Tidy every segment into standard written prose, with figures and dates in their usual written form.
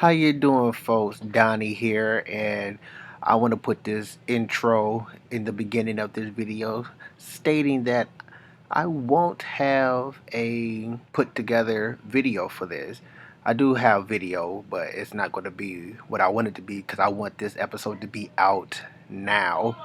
How you doing, folks? Donnie here, and I want to put this intro in the beginning of this video, stating that I won't have a put together video for this. I do have video, but it's not going to be what I want it to be because I want this episode to be out now,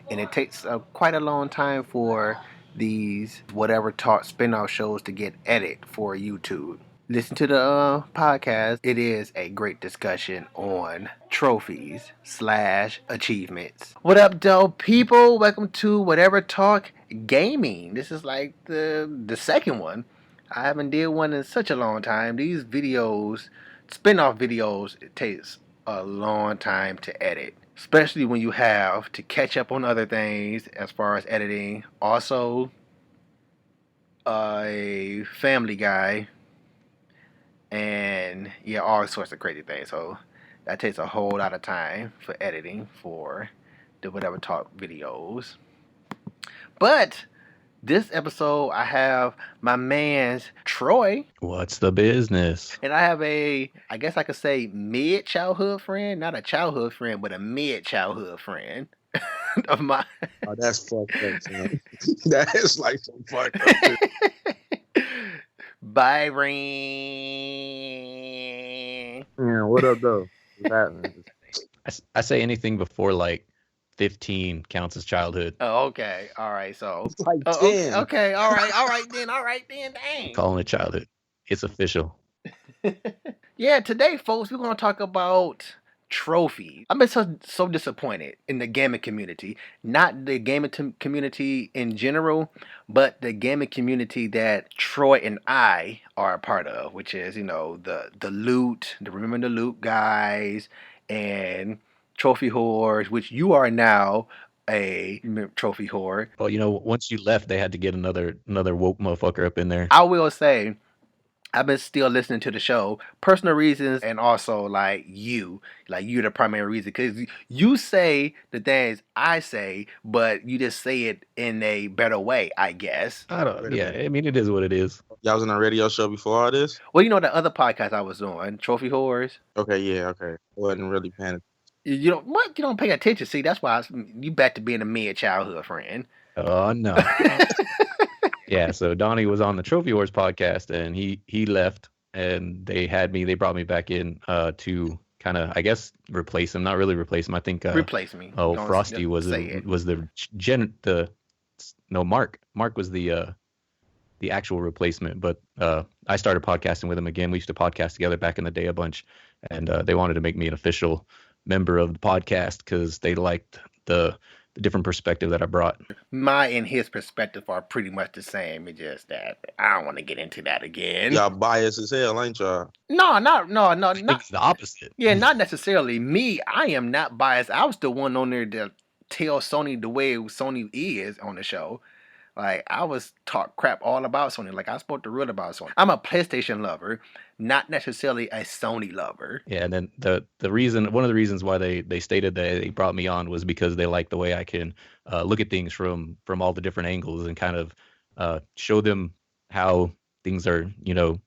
and it takes quite a long time for these whatever talk spin-off shows to get edited for YouTube. Listen to the podcast. It is a great discussion on trophies slash achievements. What up, though, people? Welcome to Whatever Talk Gaming. This is like the second one. I haven't did one in such a long time. These videos, spin-off videos, it takes a long time to edit. Especially when you have to catch up on other things as far as editing. Also, a Family Guy and yeah, all sorts of crazy things. So that takes a whole lot of time for editing for the Whatever Talk videos. But this episode, I have my man's Troy. What's the business? And I have I guess I could say mid-childhood friend. Not a childhood friend, but a mid-childhood friend of mine. Oh, that's fucked up, man. That is like some fucked up shit. Byron. Yeah, what up, though? What's happening? I say anything before like 15 counts as childhood. Oh, okay. All right. So, It's like 10. okay. All right then. Dang. Calling it childhood. It's official. Yeah, today, folks, we're going to talk about trophies. I've been so disappointed in the gaming community. Not the gaming community in general, but the gaming community that Troy and I are a part of, which is, the loot, the Remember the Loot guys, and Trophy Whores, which you are now a Trophy Whore. Well, once you left, they had to get another woke motherfucker up in there. I will say, I've been still listening to the show, personal reasons, and also you're the primary reason, because you say the things I say, but you just say it in a better way, I guess. Yeah, I mean, it is what it is. Y'all was on a radio show before all this? Well, the other podcast I was on, Trophy Whores. Okay, yeah, okay. Wasn't really paying attention. You don't pay attention. See, that's why you back to being a mid-childhood friend. Oh, no. Yeah, so Donnie was on the Trophy Wars podcast, and he left, and they brought me back in to kind of, I guess, replace him. Not really replace him. I think replace me. Oh, Frosty was Mark. Mark was the actual replacement, but I started podcasting with him again. We used to podcast together back in the day a bunch, and they wanted to make me an official member of the podcast because they liked the different perspective that I brought. My and his perspective are pretty much the same. It's just that I don't want to get into that again. Y'all biased as hell, ain't y'all? No. I think it's the opposite. Yeah, not necessarily. Me, I am not biased. I was the one on there to tell Sony the way Sony is on the show. Like, I was talk crap all about Sony. Like, I spoke the real about Sony. I'm a PlayStation lover, not necessarily a Sony lover. Yeah, and then one of the reasons why they stated that they brought me on was because they like the way I can look at things from all the different angles and kind of show them how things are, the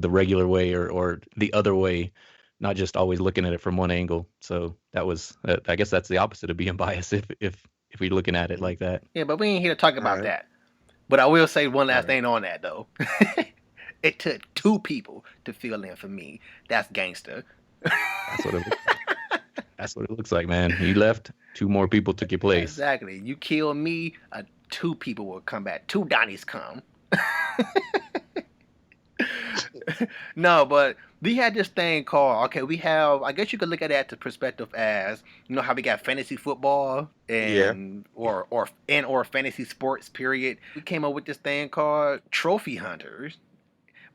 regular way or the other way, not just always looking at it from one angle. So that was, I guess that's the opposite of being biased if we're looking at it like that. Yeah, but we ain't here to talk about that. But I will say one last thing on that, though. It took 2 people to fill in for me. That's gangster. That's what it looks like. That's what it looks like, man. You left, 2 more people took your place. Exactly. You kill me, 2 people will come back. 2 Donnies come. No, but we had this thing called, I guess you could look at that to perspective as, how we got fantasy football and or fantasy sports, period. We came up with this thing called Trophy Hunters.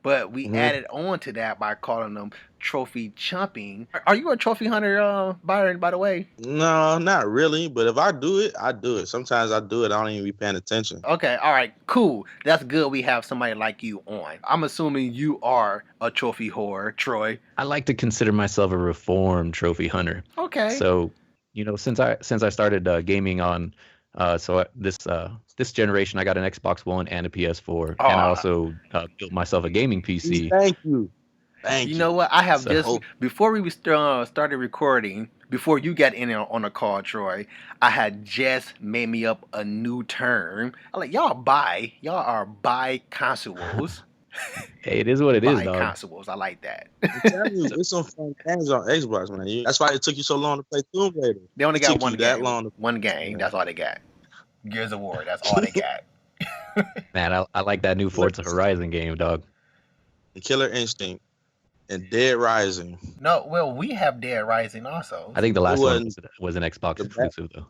But we added on to that by calling them Trophy Chumping. Are you a trophy hunter, Byron, by the way? No, not really. But if I do it, I do it. Sometimes I do it. I don't even be paying attention. Okay, all right, cool. That's good we have somebody like you on. I'm assuming you are a trophy whore, Troy. I like to consider myself a reformed trophy hunter. Okay. So, since I started gaming on this generation, I got an Xbox One and a PS4, and I also built myself a gaming PC. Thank you. Thank You know you. what? I have So just Oh, before we started recording, before you got in on the call, Troy, I had just made me up a new term. I like y'all are bi-consuals. hey, it is what it is, dog. Bi-consuals. I like that. I'm telling you, it's some fun games on Xbox, man. That's why it took you so long to play Tomb Raider. They only It got took one you that game. long to One play, game. man. That's all they got. Gears of War. That's all they got. Man, I like that new Killer Forza Horizon game, dog. Killer Instinct and Dead Rising. No, well, we have Dead Rising also. I think the It last one wasn't was an Xbox the best. exclusive though.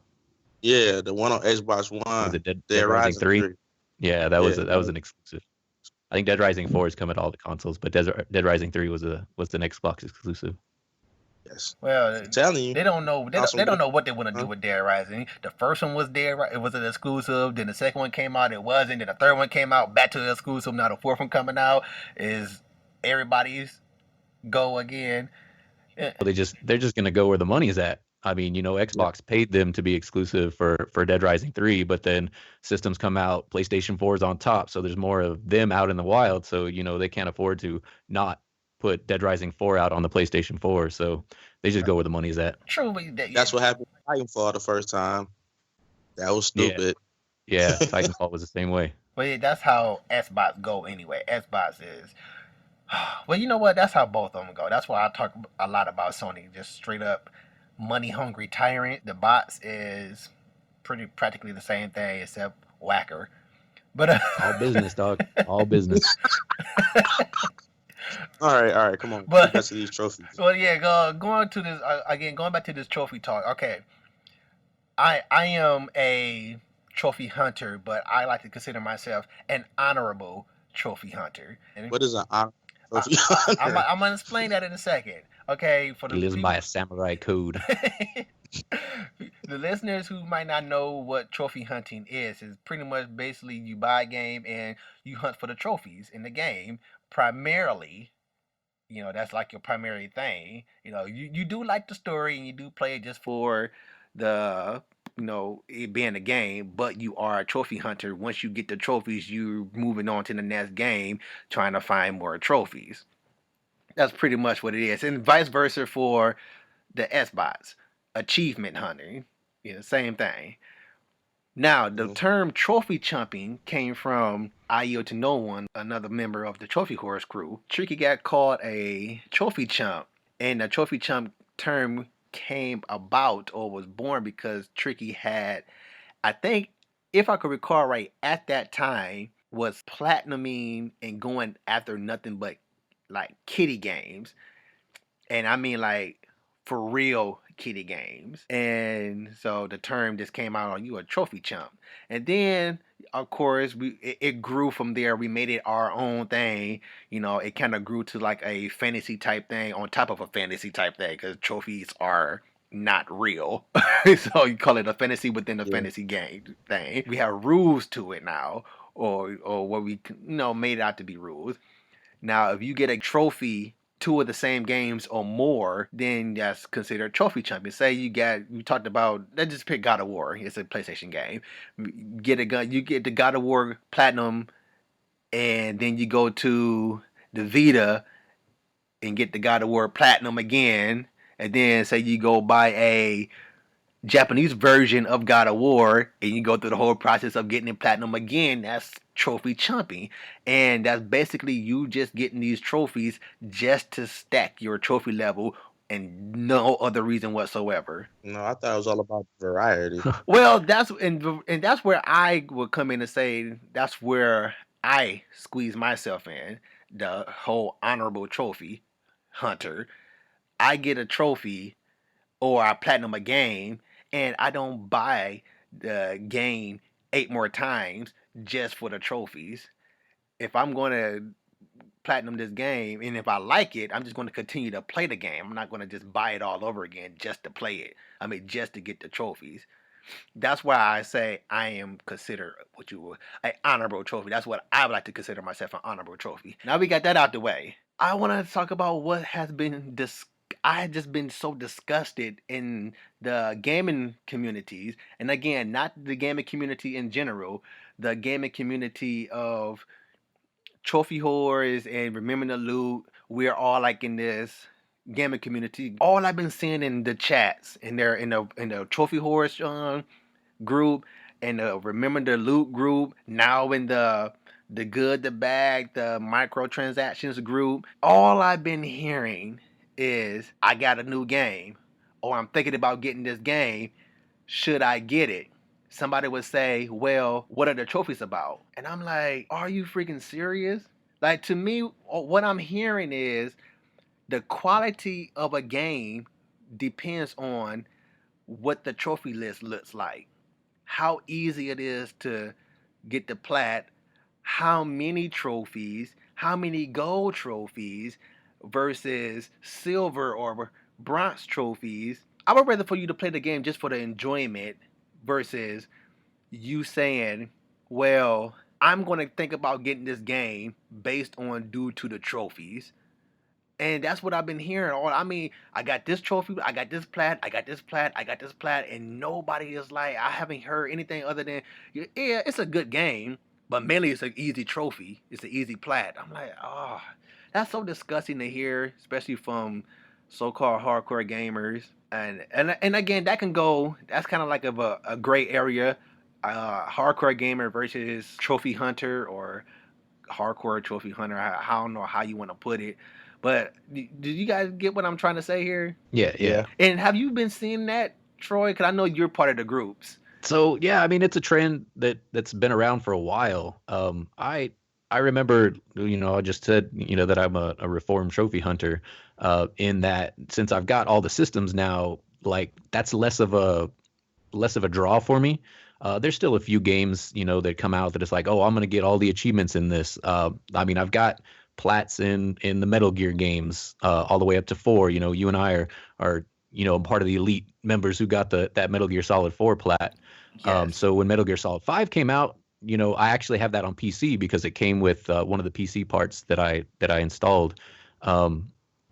Yeah, the one on Xbox Was One, it Dead Dead Rising Rising 3? 3. Yeah, Yeah, that was an exclusive. I think Dead Rising 4 has come at all the consoles, but Dead Rising 3 was an Xbox exclusive. yes. Well, I'm telling you, they don't know. awesome They don't game. know what they want to do Huh? with Dead Rising. The first one was it was an exclusive. Then the second one came out, it wasn't. Then the third one came out, back to the exclusive. Now the fourth one coming out is everybody's go again. Eh, Well, they're just gonna go where the money's at. I mean, Yeah. Xbox paid them to be exclusive for Dead Rising 3, but then systems come out, PlayStation 4 is on top, so there's more of them out in the wild. So they can't afford to not put Dead Rising 4 out on the PlayStation 4. So they just go where the money's at. Truly, That's what happened with Titanfall the first time. That was Yeah, stupid. yeah. Titanfall was the same way. But yeah, that's how SBots go anyway. SBots is. Well, you know what? That's how both of them go. That's why I talk a lot about Sony. Just straight up money hungry tyrant. The bots is practically the same thing except whacker. But All business, dog. All business. All right, come on. Get but back to these trophies. well, yeah. Going to this again. Going back to this trophy talk. Okay, I am a trophy hunter, but I like to consider myself an honorable trophy hunter. And What is an honor I, trophy I'm hunter? I'm gonna explain that in a second. Okay, for He the lives people, by a samurai code. the listeners who might not know what trophy hunting is pretty much basically you buy a game and you hunt for the trophies in the game primarily. That's like your primary thing. You do like the story and you do play it just for the it being a game, but you are a trophy hunter. Once you get the trophies, you're moving on to the next game trying to find more trophies. That's pretty much what it is, and vice versa for the S bots, achievement hunting. Same thing. Now, the Mhm. term trophy chumping came from I Yield to No One, another member of the Trophy Horse crew. Tricky got called a trophy chump, and the trophy chump term came about or was born because Tricky had, I think, if I could recall right, at that time was platinuming and going after nothing but like kitty games, and I mean like for real kitty games. And so the term just came out on you a trophy chump. And then of course it grew from there. We made it our own thing. It kind of grew to like a fantasy type thing on top of a fantasy type thing because trophies are not real. So you call it a fantasy within a Yeah. fantasy game thing. We have rules to it now, or what we made it out to be rules. Now, if you get a trophy two of the same games or more, then that's considered trophy champion. Say you talked about, let's just pick God of War. It's a PlayStation game. You get the God of War Platinum, and then you go to the Vita and get the God of War Platinum again, and then say you go buy a Japanese version of God of War, and you go through the whole process of getting it platinum again. That's trophy chumping, and that's basically you just getting these trophies just to stack your trophy level, and no other reason whatsoever. No, I thought it was all about variety. Well, and that's where I would come in and say that's where I squeeze myself in the whole honorable trophy hunter. I get a trophy or I platinum a game and I don't buy the game 8 more times just for the trophies. If I'm going to platinum this game and if I like it, I'm just going to continue to play the game. I'm not going to just buy it all over again just to play it. I mean, just to get the trophies. That's why I say I am considered what you would an honorable trophy. That's what I would like to consider myself an honorable trophy. Now we got that out the way. I want to talk about what has been I had just been so disgusted in the gaming communities, and again, not the gaming community in general, the gaming community of trophy whores and remembering the loot, we're all like in this gaming community. All I've been seeing in the chats, in the trophy horse group, and the remember the loot group, now in the good, the bad, the microtransactions group. All I've been hearing is I got a new game, or I'm thinking about getting this game. Should I get it? Somebody would say, well, what are the trophies about? And I'm like, are you freaking serious? Like, to me, what I'm hearing is the quality of a game depends on what the trophy list looks like, how easy it is to get the plat, how many trophies, how many gold trophies versus silver or bronze trophies. I would rather for you to play the game just for the enjoyment versus you saying, well, I'm going to think about getting this game based on due to the trophies. And that's what I've been hearing. I mean, I got this trophy, I got this plat, I got this plat, I got this plat, and nobody is like, I haven't heard anything other than, yeah, it's a good game, but mainly it's an easy trophy. It's an easy plat. I'm like, oh, that's so disgusting to hear, especially from so-called hardcore gamers. And again, that can go. That's kind of like a gray area. Hardcore gamer versus trophy hunter or hardcore trophy hunter. I don't know how you want to put it, but do you guys get what I'm trying to say here? Yeah, yeah. And have you been seeing that, Troy? Because I know you're part of the groups. So yeah, I mean it's a trend that's been around for a while. I remember, I just said, that I'm a reformed trophy hunter. In that, since I've got all the systems now, like that's less of a draw for me. There's still a few games, that come out that it's like, oh, I'm gonna get all the achievements in this. I mean, I've got plats in the Metal Gear games, all the way up to 4. You and I are part of the elite members who got that Metal Gear Solid 4 plat. Yes. So when Metal Gear Solid 5 came out, I actually have that on PC because it came with one of the PC parts that I installed.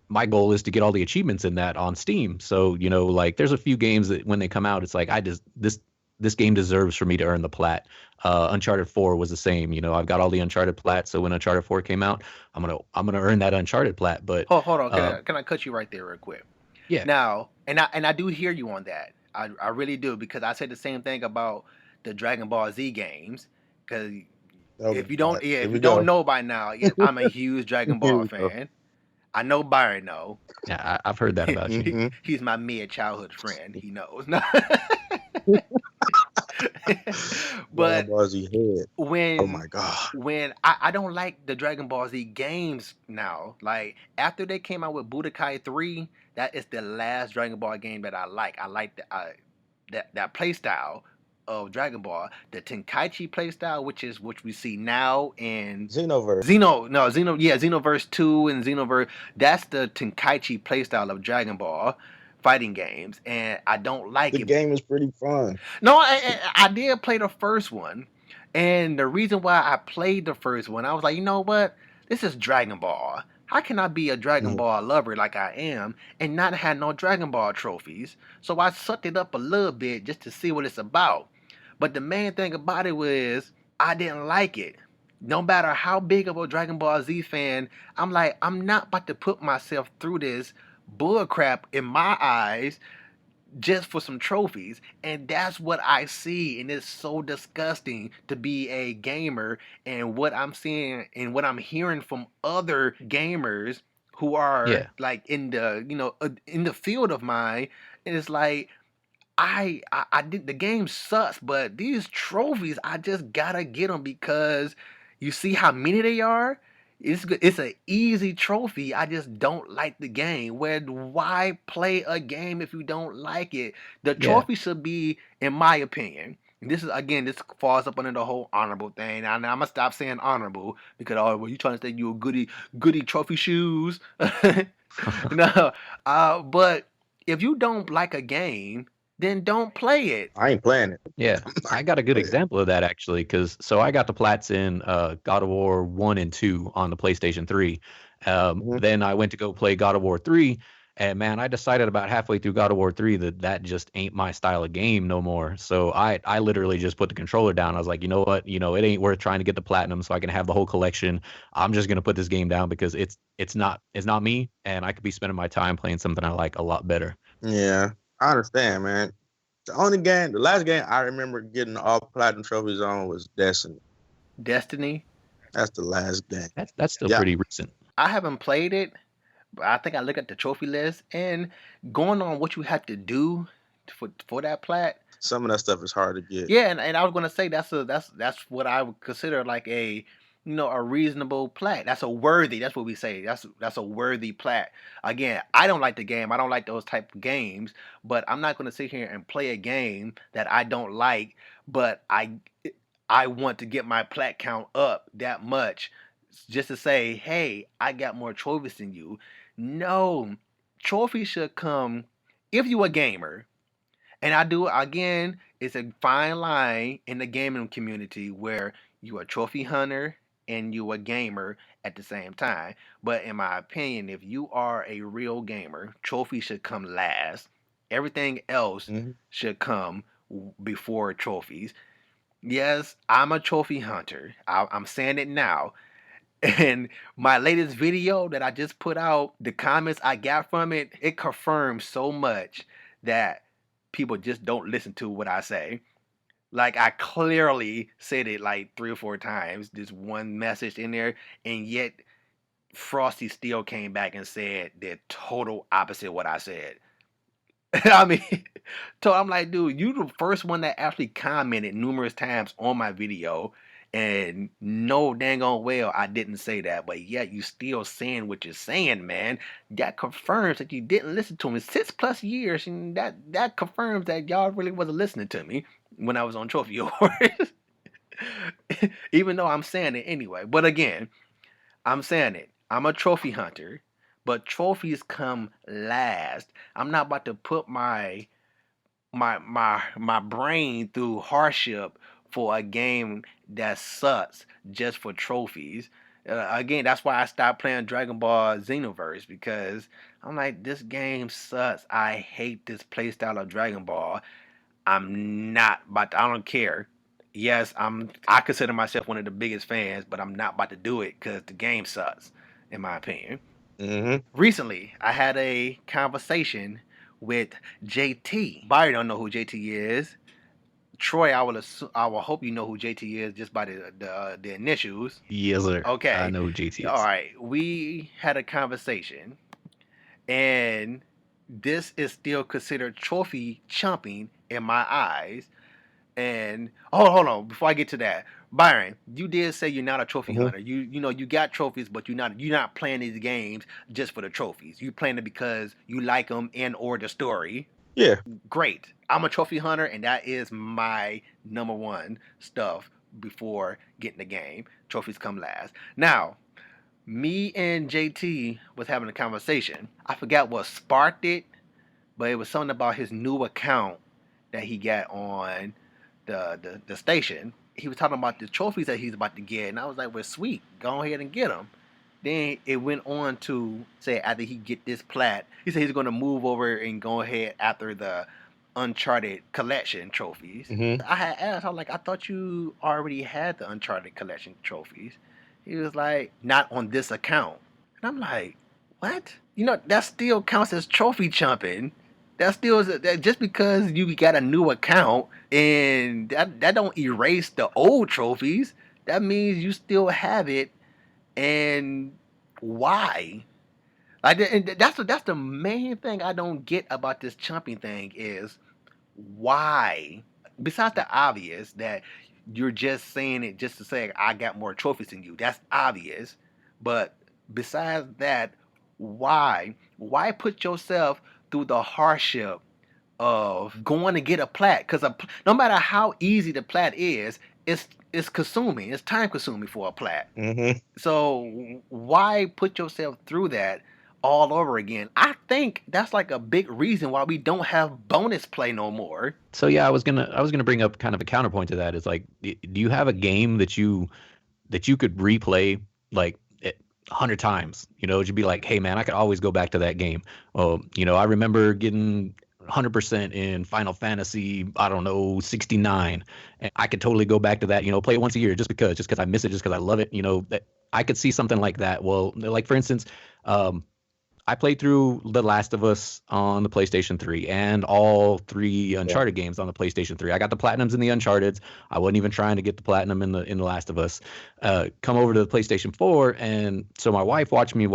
My goal is to get all the achievements in that on Steam. So, like there's a few games that when they come out, it's like this game deserves for me to earn the plat. Uncharted 4 was the same. I've got all the Uncharted plats. So when Uncharted 4 came out, I'm gonna earn that Uncharted plat. But hold on, can I cut you right there real quick? Yeah. Now, and I do hear you on that. I really do, because I said the same thing about the Dragon Ball Z games. Because if you don't know by now, I'm a huge Dragon Ball fan. I know Byron know. Yeah, I've heard that about you. He's my mid childhood friend. He knows. But when oh my god, when I don't like the Dragon Ball Z games now. Like after they came out with Budokai 3, that is the last Dragon Ball game that I like. I like that play style of Dragon Ball, the Tenkaichi playstyle, which we see now in Xenoverse. Xenoverse 2 and Xenoverse. That's the Tenkaichi playstyle of Dragon Ball fighting games, and I don't like it. The game is pretty fun. No, I did play the first one, and the reason why I played the first one, I was like, you know what? This is Dragon Ball. How can I be a Dragon Ball lover like I am and not have no Dragon Ball trophies? So I sucked it up a little bit just to see what it's about. But the main thing about it was I didn't like it. No matter how big of a Dragon Ball Z fan, I'm like, I'm not about to put myself through this bullcrap in my eyes just for some trophies. And that's what I see, and it's so disgusting to be a gamer, and what I'm seeing and what I'm hearing from other gamers who are like in the field of mine. And it's like I did, the game sucks, but these trophies I just gotta get them because you see how many they are. It's an easy trophy. I just don't like the game. Why play a game if you don't like it? The trophy should be, in my opinion. And this falls up under the whole honorable thing. I'm gonna stop saying honorable because you trying to say you a goody trophy shoes? No, but if you don't like a game, then don't play it. I ain't playing it. Yeah, I got a good example of that actually, because I got the plats in God of War 1 and 2 on the PlayStation 3. Then I went to go play God of War 3, And man, I decided about halfway through God of War 3 that that just ain't my style of game no more. So I literally just put the controller down. I was like, you know what? It ain't worth trying to get the platinum so I can have the whole collection. I'm just gonna put this game down because it's not me, and I could be spending my time playing something I like a lot better. Yeah, I understand, man. The last game I remember getting all platinum trophies on was Destiny. Destiny. That's the last game. That's still Yeah. pretty recent. I haven't played it, but I think I look at the trophy list and going on what you have to do for that plat. Some of that stuff is hard to get. Yeah, and I was gonna say that's what I would consider like a a reasonable plat. That's a worthy. That's what we say. That's a worthy plat. Again, I don't like the game. I don't like those type of games. But I'm not gonna sit here and play a game that I don't like. But I want to get my plat count up that much just to say, hey, I got more trophies than you. No, trophies should come if you a gamer. And I do again, it's a fine line in the gaming community where you a trophy hunter and you a gamer at the same time. But in my opinion, if you are a real gamer, trophies should come last. Everything else Hmm. should come before trophies. Yes, I'm a trophy hunter. I'm saying it now. And my latest video that I just put out, the comments I got from it, it confirms so much that people just don't listen to what I say. Like I clearly said it like 3 or 4 times, this one message in there, and yet Frosty still came back and said the total opposite of what I said. I mean, so I'm like, dude, you the first one that actually commented numerous times on my video, and no dang on well I didn't say that, but yet you still saying what you're saying, man. That confirms that you didn't listen to me 6+ years, and that confirms that y'all really wasn't listening to me when I was on Trophy Awards. Even though I'm saying it anyway. But again, I'm saying it. I'm a trophy hunter, but trophies come last. I'm not about to put my brain through hardship for a game that sucks just for trophies. Again, that's why I stopped playing Dragon Ball Xenoverse because I'm like, this game sucks. I hate this playstyle of Dragon Ball. I'm not about to, I don't care. Yes, I consider myself one of the biggest fans, but I'm not about to do it because the game sucks, in my opinion. Hmm. Recently, I had a conversation with JT. Byron don't know who JT is. Troy, I will hope you know who JT is just by the initials. Yes, sir. I Okay. know who JT All is. right. We had a conversation, and this is still considered trophy chumping in my eyes. And hold on, before I get to that, Byron, you did say you're not a trophy Hmm. hunter. You got trophies, but you're not playing these games just for the trophies. You playing it because you like them and or the story. Yeah. Great. I'm a trophy hunter, and that is my number one stuff before getting the game. Trophies come last. Now, me and JT was having a conversation. I forgot what sparked it, but it was something about his new account that he got on the station. He was talking about the trophies that he's about to get, and I was like, "Well, sweet, go ahead and get them." Then it went on to say after he get this plat, he said he's going to move over and go ahead after the Uncharted collection trophies. Hmm. I had asked, I was like, I thought you already had the Uncharted collection trophies. He was like, not on this account. And I'm like, what? That still counts as trophy chumping. That still is that just because you got a new account and that don't erase the old trophies. That means you still have it, and why? Like, and that's the main thing I don't get about this chumping thing is why. Besides the obvious that you're just saying it just to say I got more trophies than you. That's obvious. But besides that, why? Why put yourself through the hardship of going to get a plat? Because no matter how easy the plat is, it's consuming. It's time consuming for a plat. Hmm. So why put yourself through that all over again? I think that's like a big reason why we don't have bonus play no more. So yeah, I was gonna bring up kind of a counterpoint to that. Is like, do you have a game that you could replay like 100 times. It'd be like, hey man, I could always go back to that game. Well, I remember getting 100% in Final Fantasy, I don't know, 69. And I could totally go back to that, play it once a year just because I miss it, just because I love it. That I could see something like that. Well, like for instance, um, I played through The Last of Us on the PlayStation 3 and all three Yeah. Uncharted games on the PlayStation 3. I got the platinums in the Uncharted. I wasn't even trying to get the platinum in the Last of Us. Come over to the PlayStation 4, and so my wife watched me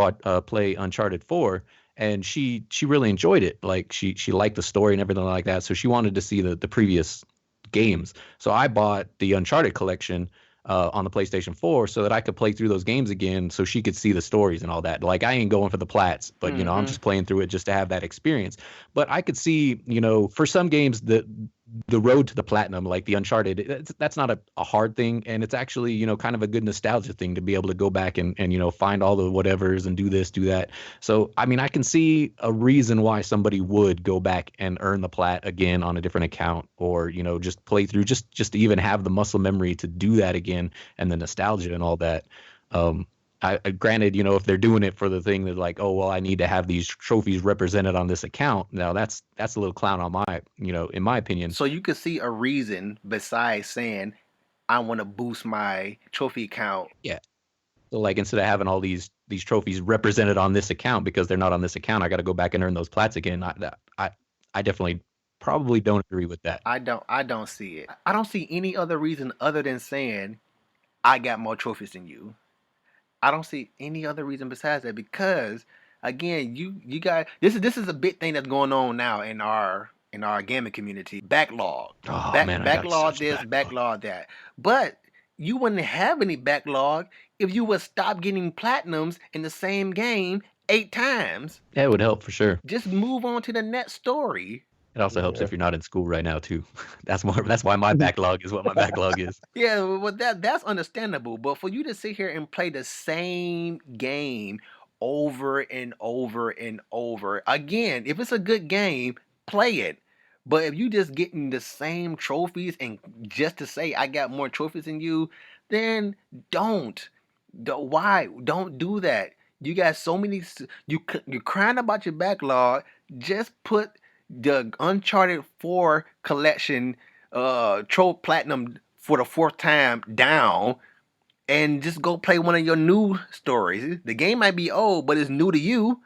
play Uncharted 4, and she really enjoyed it. Like she liked the story and everything like that. So she wanted to see the previous games. So I bought the Uncharted collection on the PlayStation 4 so that I could play through those games again so she could see the stories and all that. Like I ain't going for the plats, but I'm just playing through it just to have that experience. But I could see, for some games the road to the platinum, like the Uncharted, that's not a hard thing, and it's actually kind of a good nostalgia thing to be able to go back and find all the whatevers and do this, do that. So I mean, I can see a reason why somebody would go back and earn the plat again on a different account, or just play through just to even have the muscle memory to do that again, and the nostalgia and all that. Granted, if they're doing it for the thing that like, oh well, I need to have these trophies represented on this account. Now that's a little clown on my, in my opinion. So you could see a reason besides saying I want to boost my trophy count. Yeah. So like instead of having all these trophies represented on this account because they're not on this account, I got to go back and earn those plats again. I definitely probably don't agree with that. I don't see it. I don't see any other reason other than saying I got more trophies than you. I don't see any other reason besides that because again, you got this is a big thing that's going on now in our gaming community. Backlog. Oh man, I got Backlog such this, backlog. backlog that. But you wouldn't have any backlog if you would stop getting platinums in the same game 8 times. Yeah, it would help for sure. Just move on to the next story. It also helps Yeah. if you're not in school right now too. That's why my backlog is what my backlog is. Yeah, well, that's understandable. But for you to sit here and play the same game over and over and over again, if it's a good game, play it. But if you just getting the same trophies and just to say I got more trophies than you, then don't. Why? Don't do that. You got so many. You're crying about your backlog. Just put the Uncharted 4 collection, platinum for the fourth time down, and just go play one of your new stories. The game might be old, but it's new to you.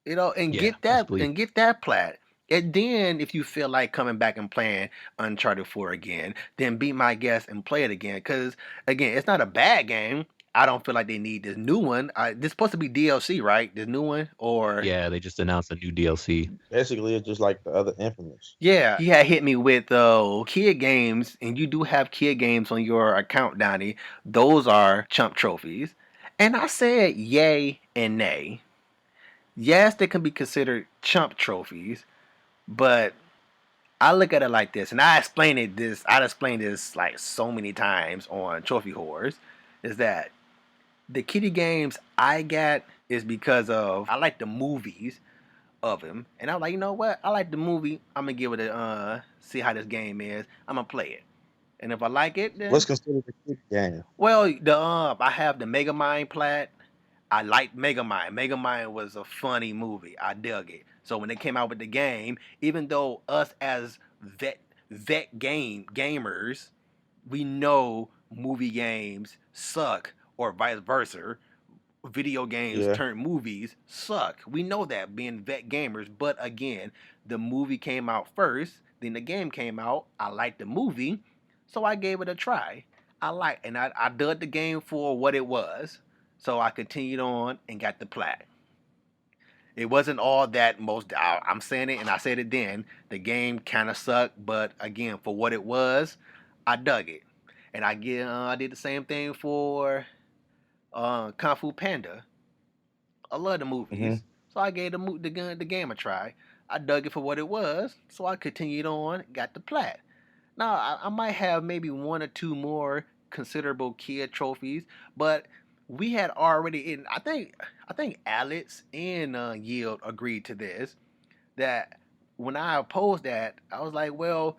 And Yeah, best believe. get that plat. And then if you feel like coming back and playing Uncharted 4 again, then be my guest and play it again. Cause again, it's not a bad game. I don't feel like they need this new one. This supposed to be DLC, right? This new one, or Yeah, they just announced a new DLC. Basically, it's just like the other Infamous. yeah, he had hit me with kid games, and you do have kid games on your account, Donnie. Those are chump trophies, and I said yay and nay. Yes, they can be considered chump trophies, but I look at it like this, and I explained this like so many times on Trophy Whores, is that the kitty games I got is because of I like the movies of him, and I'm like, you know what? I like the movie. I'm gonna give it a see how this game is. I'm gonna play it, and if I like it, then What's considered a kid game? well, I have the Megamind plat. I like Megamind. Megamind was a funny movie. I dug it. So when they came out with the game, even though us as gamers, we know movie games suck or vice versa. Video games Yeah. turn movies suck. We know that being vet gamers, but again, the movie came out first, then the game came out. I liked the movie, so I gave it a try. I dug the game for what it was. So I continued on and got the plat. It wasn't all that most. I'm saying it, and I said it then. The game kind of sucked, but again, for what it was, I dug it. And I did the same thing for Kung Fu Panda. I love the movies, so I gave the game a try. I dug it for what it was, so I continued on, got the plat. Now I might have maybe one or two more considerable kid trophies, but we had already in. I think Alex and Yield agreed to this. That when I opposed that, I was like, well,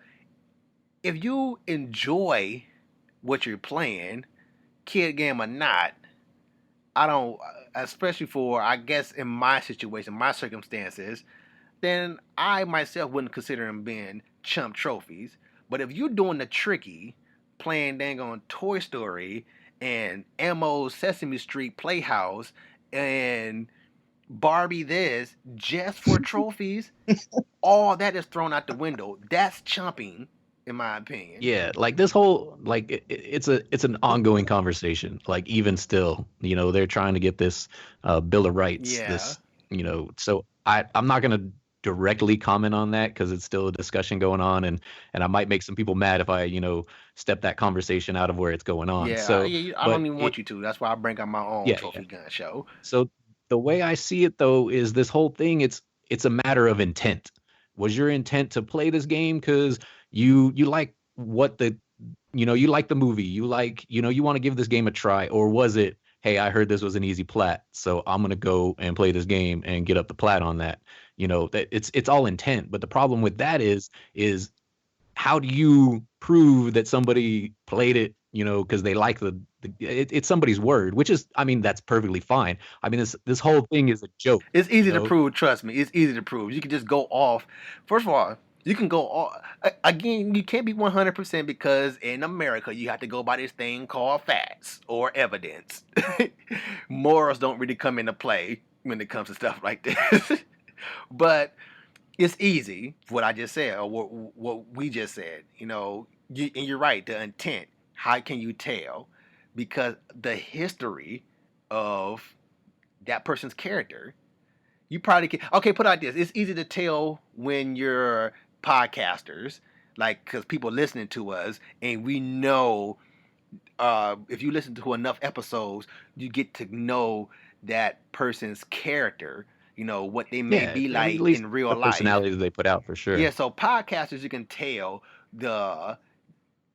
if you enjoy what you're playing, kid game or not, I don't, especially for, I guess, in my situation, my circumstances, then I myself wouldn't consider them being chump trophies. But if you're doing the tricky, playing dang on Toy Story and Mo's Sesame Street Playhouse and Barbie this just for trophies, all that is thrown out the window. That's chumping, in my opinion. Yeah, like this whole like it's an ongoing conversation. Like even still, they're trying to get this Bill of Rights. Yeah. So I'm not gonna directly comment on that because it's still a discussion going on, and I might make some people mad if I step that conversation out of where it's going on. Yeah, So, yeah, I but don't even want you to. That's why I bring out my own yeah, trophy gun show. so the way I see it though is this whole thing it's a matter of intent. Was your intent to play this game cuz you like what you like the movie, you want to give this game a try, or was it, hey, I heard this was an easy plat, so I'm going to go and play this game and get up the plat on that. That it's all intent, but the problem with that is how do you prove that somebody played it, because they like it's somebody's word, which is, I mean, that's perfectly fine. I mean, this whole thing is a joke. It's easy to prove. Trust me, it's easy to prove. You can just go off. First of all, you can go off. Again, you can't be 100% because in America you have to go by this thing called facts or evidence. Morals don't really come into play when it comes to stuff like this. But it's easy. What I just said, or what we just said. And you're right. The intent. How can you tell? Because the history of that person's character, you probably can. Okay, put it like this: it's easy to tell when you're podcasters, like because people listening to us, and we know. If you listen to enough episodes, you get to know that person's character. What they may Yeah, be at like least in real the life. personality that they put out for sure. Yeah, so podcasters, you can tell the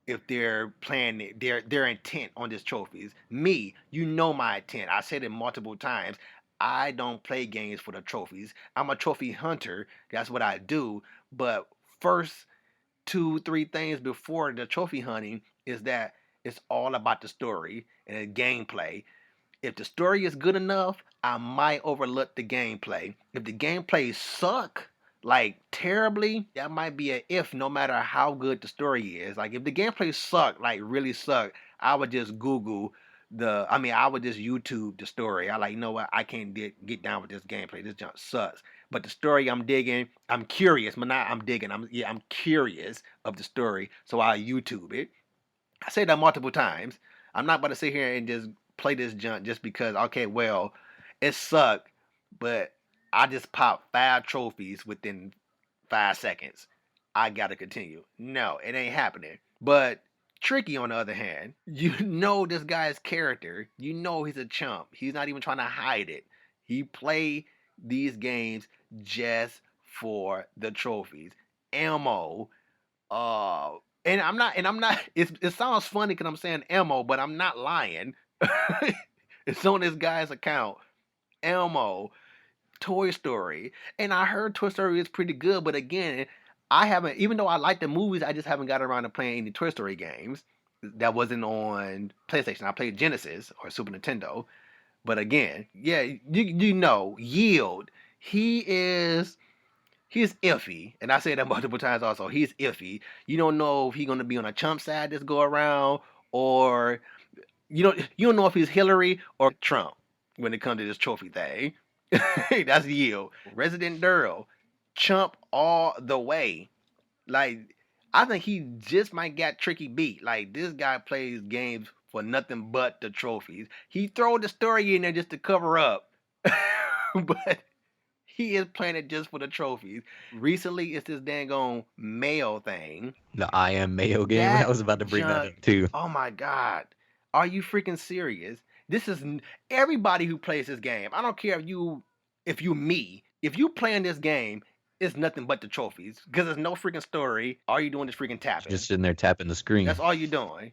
if they're playing their intent on this trophies. Me, my intent. I said it multiple times. I don't play games for the trophies. I'm a trophy hunter. That's what I do. But first two, three things before the trophy hunting is that it's all about the story and the gameplay. If the story is good enough, I might overlook the gameplay. If the gameplay suck, like terribly, that might be a if no matter how good the story is. Like if the gameplay suck, like really suck, I would just I would just YouTube the story. I like, what, I can't get down with this gameplay. This junk sucks. But the story I'm digging, I'm curious, but not I'm digging. I'm curious of the story, so I YouTube it. I say that multiple times. I'm not about to sit here and just play this junk just because, okay, well, it sucked, but I just popped 5 trophies within 5 seconds. I gotta continue. No, it ain't happening. But Tricky, on the other hand, you know this guy's character. You know he's a chump. He's not even trying to hide it. He play these games just for the trophies. Ammo, uh, and I'm not. It sounds funny because I'm saying Elmo, but I'm not lying. It's on this guy's account. Elmo, Toy Story, and I heard Toy Story is pretty good, but again, I haven't. Even though I like the movies, I just haven't got around to playing any Toy Story games. That wasn't on PlayStation. I played Genesis or Super Nintendo. But again, yeah, Yield. He is He's iffy, and I say that multiple times. Also, he's iffy. You don't know if he's gonna be on a chump side this go around, or you don't know if he's Hillary or Trump when it comes to this trophy thing. That's Yield. Resident Durrell, chump all the way. Like I think he just might got Tricky beat. Like this guy plays games for nothing but the trophies. He throw the story in there just to cover up, but he is playing it just for the trophies. Recently, it's this dang on mayo thing. The I am Mayo game. I That was about to bring that junk. up too. Oh my god. Are you freaking serious? This is everybody who plays this game. I don't care if you me. If you playing this game, it's nothing but the trophies because there's no freaking story. All you doing is freaking tapping. Just sitting there tapping the screen. That's all you're doing.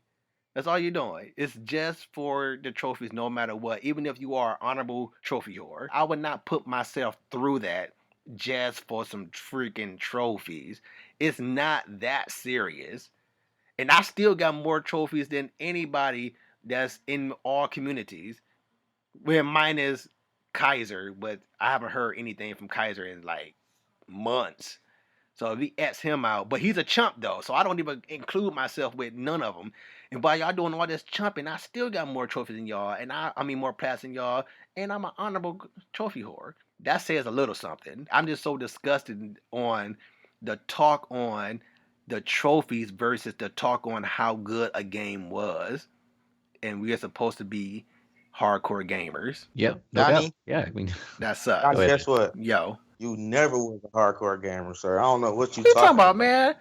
That's all you're doing. It's just for the trophies, no matter what. Even if you are an honorable trophy whore, I would not put myself through that just for some freaking trophies. It's not that serious. And I still got more trophies than anybody that's in all communities. Well, mine is Kaiser, but I haven't heard anything from Kaiser in like months. So we X him out, but he's a chump though, so I don't even include myself with none of them. And while y'all doing all this chumping, I still got more trophies than y'all, and I mean more plats than y'all, and I'm an honorable trophy whore. That says a little something. I'm just so disgusted on the talk on the trophies versus the talk on how good a game was, and we are supposed to be hardcore gamers. Yep, no doubt. Donnie, Yeah, I mean, That go Donnie, sucks. ahead. guess what? Yo, You never was a hardcore gamer, sir. I don't know what you what you talking talking about, about. man?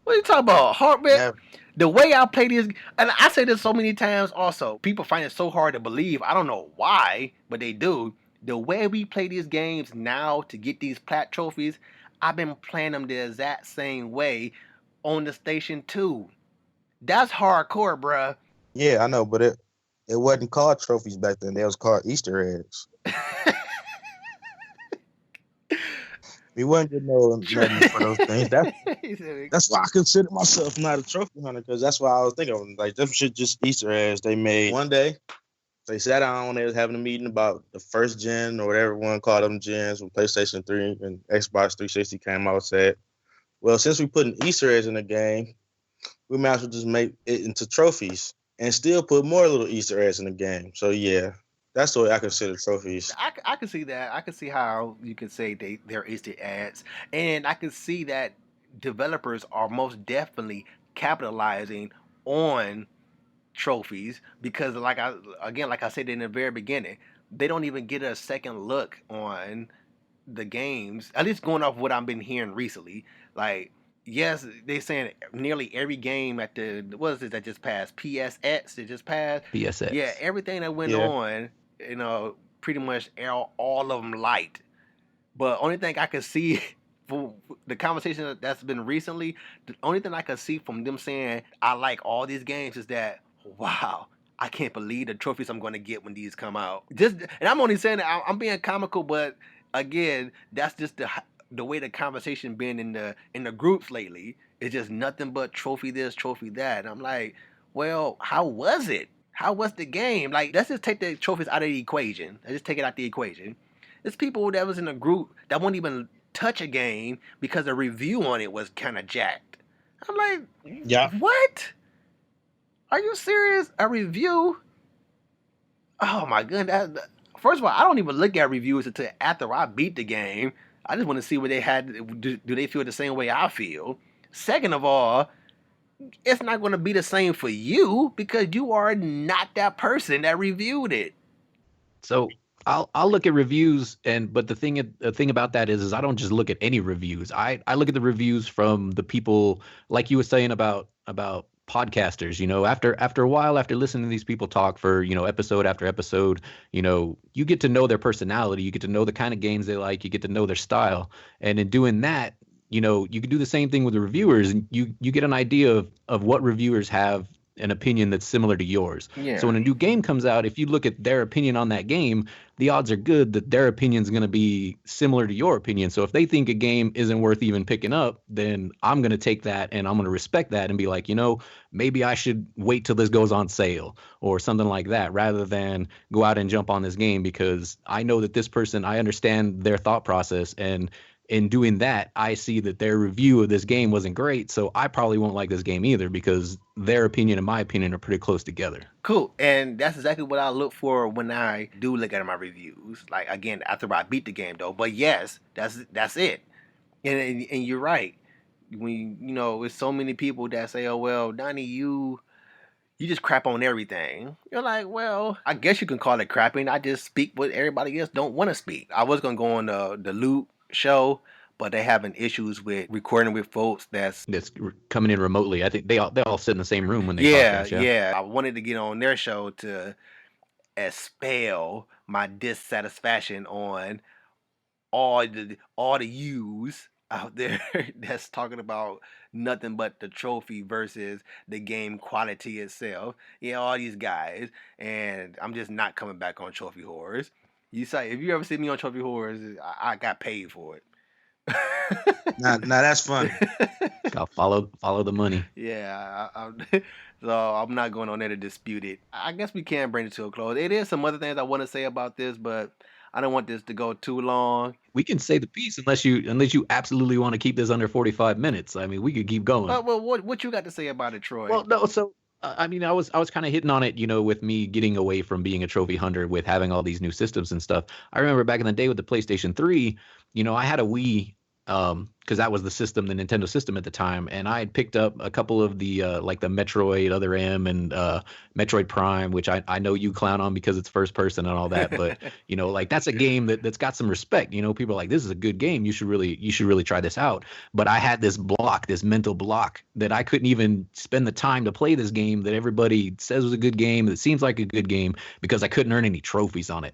What are you talking about? Heartbeat? Never. The way I play this, and I say this so many times also, people find it so hard to believe. I don't know why, but they do. The way we play these games now to get these plat trophies, I've been playing them the exact same way on the station too. That's hardcore, bruh. Yeah, I know, but it wasn't called trophies back then. They was called Easter eggs. We wasn't getting no nothing for those things. That's why I consider myself not a trophy hunter, because that's why I was thinking like them shit just Easter eggs they made one day. They sat down when they was having a meeting about the first gen or whatever one called them gens when PlayStation 3 and Xbox 360 came out. Said, well, since we putting Easter eggs in the game, we might as well just make it into trophies and still put more little Easter eggs in the game. So yeah, that's the way I consider trophies. I can see that. I can see how you can say they're Easter eggs, and I can see that developers are most definitely capitalizing on trophies because, like I said in the very beginning, they don't even get a second look on the games. At least going off what I've been hearing recently, like. Yes, they saying nearly every game at the what is it that just passed PSX that just passed. Yeah, PSX. everything that went Yeah. on, pretty much all of them light. But only thing I could see from the conversation that's been recently, the only thing I could see from them saying I like all these games is that wow, I can't believe the trophies I'm going to get when these come out. Just and I'm only saying that I'm being comical, but again, that's just the way the conversation been in the groups lately. It's just nothing but trophy this, trophy that. And I'm like, well, how was it? How was the game? Like, let's just take the trophies out of the equation. Let's just take it out the equation. There's people that was in a group that won't even touch a game because the review on it was kind of jacked. I'm like, Yeah. what? Are you serious? A review? Oh my goodness. First of all, I don't even look at reviews until after I beat the game. I just want to see what they had. Do they feel the same way I feel? Second of all, it's not going to be the same for you because you are not that person that reviewed it. So I'll look at reviews, but the thing about that is I don't just look at any reviews. I look at the reviews from the people, like you were saying about podcasters. After a while, after listening to these people talk for episode after episode, you get to know their personality, you get to know the kind of games they like, you get to know their style, and in doing that, you can do the same thing with the reviewers, and you get an idea of what reviewers have an opinion that's similar to yours. Yeah. So when a new game comes out, if you look at their opinion on that game, the odds are good that their opinion is going to be similar to your opinion. So if they think a game isn't worth even picking up, then I'm going to take that and I'm going to respect that and be like, maybe I should wait till this goes on sale or something like that, rather than go out and jump on this game because I know that this person, I understand their thought process, and in doing that, I see that their review of this game wasn't great, so I probably won't like this game either because their opinion and my opinion are pretty close together. Cool, and that's exactly what I look for when I do look at my reviews. Like again, after I beat the game, though. But yes, that's it. And you're right. When it's so many people that say, "Oh well, Donnie, you just crap on everything." You're like, well, I guess you can call it crapping. I just speak what everybody else don't want to speak. I was gonna go on the Loot show, but they having issues with recording with folks That's coming in remotely. I think they all sit in the same room when they yeah, podcast. Yeah. I wanted to get on their show to expel my dissatisfaction on all the yous out there that's talking about nothing but the trophy versus the game quality itself. Yeah, all these guys, and I'm just not coming back on Trophy Horrors. You say if you ever see me on Trophy Horrors, I got paid for it. Now that's funny. Gotta follow the money. Yeah, so I'm not going on there to dispute it. I guess we can bring it to a close. It is some other things I want to say about this, but I don't want this to go too long. We can say the piece unless you absolutely want to keep this under 45 minutes. I mean, we could keep going. Well, what you got to say about it, Troy? Well, no, so I mean, I was kind of hitting on it, with me getting away from being a trophy hunter with having all these new systems and stuff. I remember back in the day with the PlayStation 3, I had a Wii, because that was the system, the Nintendo system at the time, and I had picked up a couple of the like the Metroid Other M and Metroid Prime, which I know you clown on because it's first person and all that, but like that's a game that's got some respect. People are like, this is a good game. You should really try this out. But I had this mental block that I couldn't even spend the time to play this game that everybody says was a good game, that seems like a good game, because I couldn't earn any trophies on it.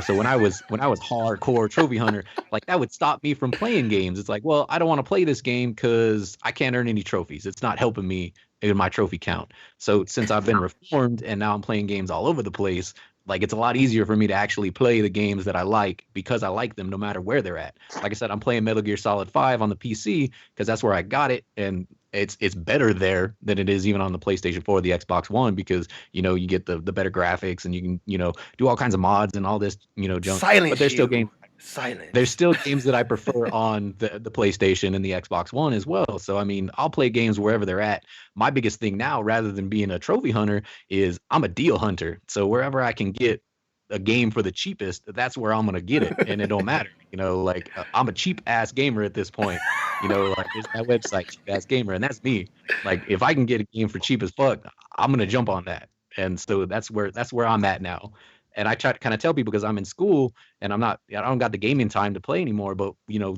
So when I was hardcore trophy hunter, like that would stop me from playing games. It's like, well, I don't want to play this game because I can't earn any trophies. It's not helping me in my trophy count. So since I've been reformed and now I'm playing games all over the place, like it's a lot easier for me to actually play the games that I like because I like them no matter where they're at. Like I said, I'm playing Metal Gear Solid 5 on the PC because that's where I got it, and it's better there than it is even on the PlayStation 4 or the Xbox One, because you get the better graphics, and you can do all kinds of mods and all this junk. Silence, but there's still games. Silence. There's still games that I prefer on the PlayStation and the Xbox One as well. So, I mean, I'll play games wherever they're at. My biggest thing now, rather than being a trophy hunter, is I'm a deal hunter. So wherever I can get a game for the cheapest, that's where I'm going to get it. And it don't matter. Like I'm a cheap ass gamer at this point. Like there's that website, cheap ass gamer, and that's me. Like if I can get a game for cheap as fuck, I'm going to jump on that. And so that's where I'm at now. And I try to kind of tell people, because I'm in school and I don't got the gaming time to play anymore. But,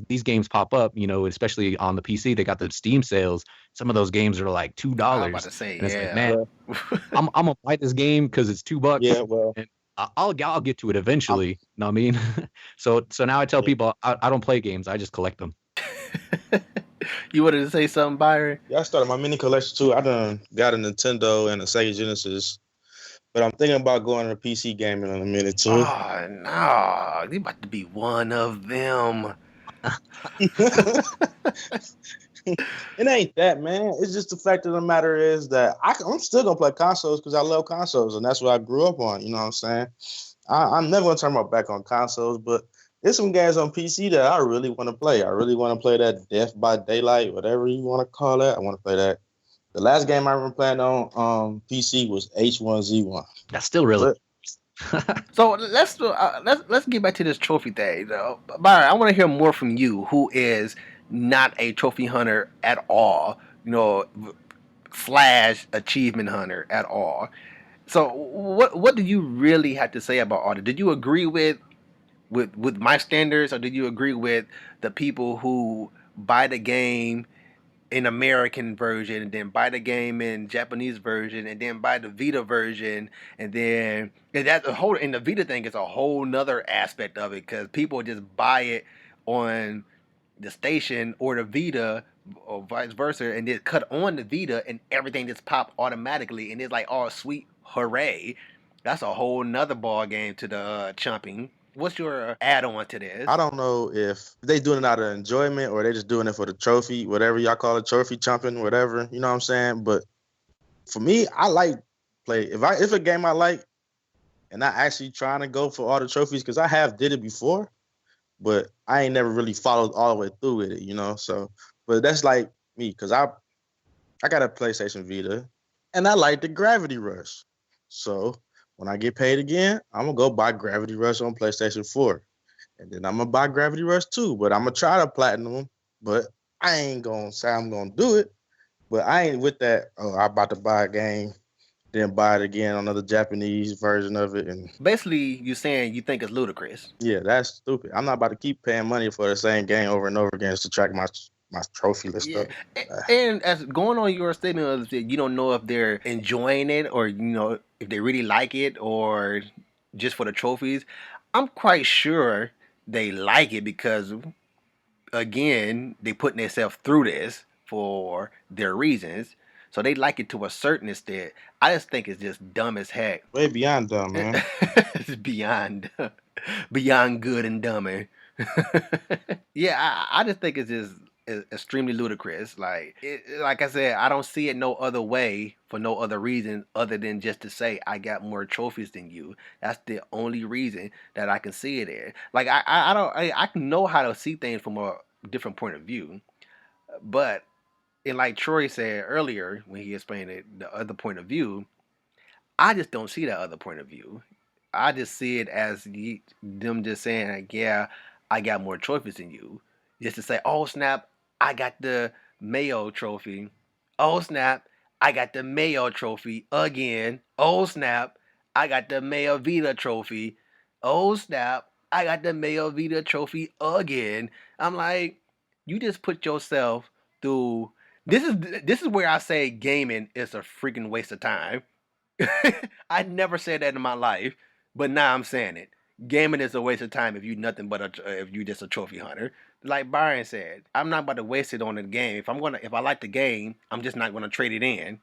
these games pop up, especially on the PC, they got the Steam sales. Some of those games are like $2. I was about to say, and it's yeah. like, man, I'm going to buy this game because it's $2. Yeah, well. And I'll get to it eventually. You know what I mean? So now I tell people I don't play games. I just collect them. You wanted to say something, Byron? Yeah, I started my mini collection too. I done got a Nintendo and a Sega Genesis. But I'm thinking about going to PC gaming in a minute too. Oh no, you about to be one of them. It ain't that, man. It's just the fact of the matter is that I'm still gonna play consoles because I love consoles, and that's what I grew up on. You know what I'm saying? I'm never gonna turn my back on consoles, but there's some games on PC that I really want to play. I really want to play that Death by Daylight, whatever you want to call it. I want to play that. The last game I remember playing on PC was H1Z1. That's still really. So let's get back to this trophy thing. Byron, I want to hear more from you, who is not a trophy hunter at all. / achievement hunter at all. So what do you really have to say about all that? Did you agree with my standards, or did you agree with the people who buy the game in American version, and then buy the game in Japanese version, and then buy the Vita version, and then the Vita thing is a whole nother aspect of it, because people just buy it on the station or the Vita or vice versa, and then cut on the Vita, and everything just pop automatically, and it's like, oh sweet, hooray! That's a whole nother ball game to the chumping. What's your add-on to this? I don't know if they doing it out of enjoyment or they just doing it for the trophy, whatever y'all call it, trophy chumping, whatever. You know what I'm saying? But for me, I like play. If a game I like, and I actually trying to go for all the trophies, because I have did it before, but I ain't never really followed all the way through with it. So, but that's like me, because I got a PlayStation Vita, and I like the Gravity Rush. So when I get paid again, I'm going to go buy Gravity Rush on PlayStation 4. And then I'm going to buy Gravity Rush 2. But I'm going to try to platinum them. But I ain't going to say I'm going to do it. But I ain't with that, I'm about to buy a game, then buy it again on another Japanese version of it. And basically, you're saying you think it's ludicrous. Yeah, that's stupid. I'm not about to keep paying money for the same game over and over again just to track my trophy list up. And as going on your statement of that, you don't know if they're enjoying it, or if they really like it, or just for the trophies. I'm quite sure they like it, because again, they putting themselves through this for their reasons, so they like it to a certain extent. I just think it's just dumb as heck. Way beyond dumb, man. It's beyond good and dumber. Yeah, I just think it's just extremely ludicrous. Like I said, I don't see it no other way for no other reason other than just to say I got more trophies than you. That's the only reason that I can see it in. Like I don't I can know how to see things from a different point of view, but and like Troy said earlier when he explained it, the other point of view, I just don't see that other point of view. I just see it as them just saying, like, yeah, I got more trophies than you. Just to say, oh snap, I got the Mayo trophy. Oh snap, I got the Mayo trophy again. Oh snap, I got the Mayo Vita trophy. Oh snap, I got the Mayo Vita trophy again. I'm like, you just put yourself through. This is where I say gaming is a freaking waste of time. I never said that in my life, but now I'm saying it. Gaming is a waste of time if you nothing but if you just a trophy hunter. Like Byron said, I'm not about to waste it on the game. If I like the game, I'm just not gonna trade it in.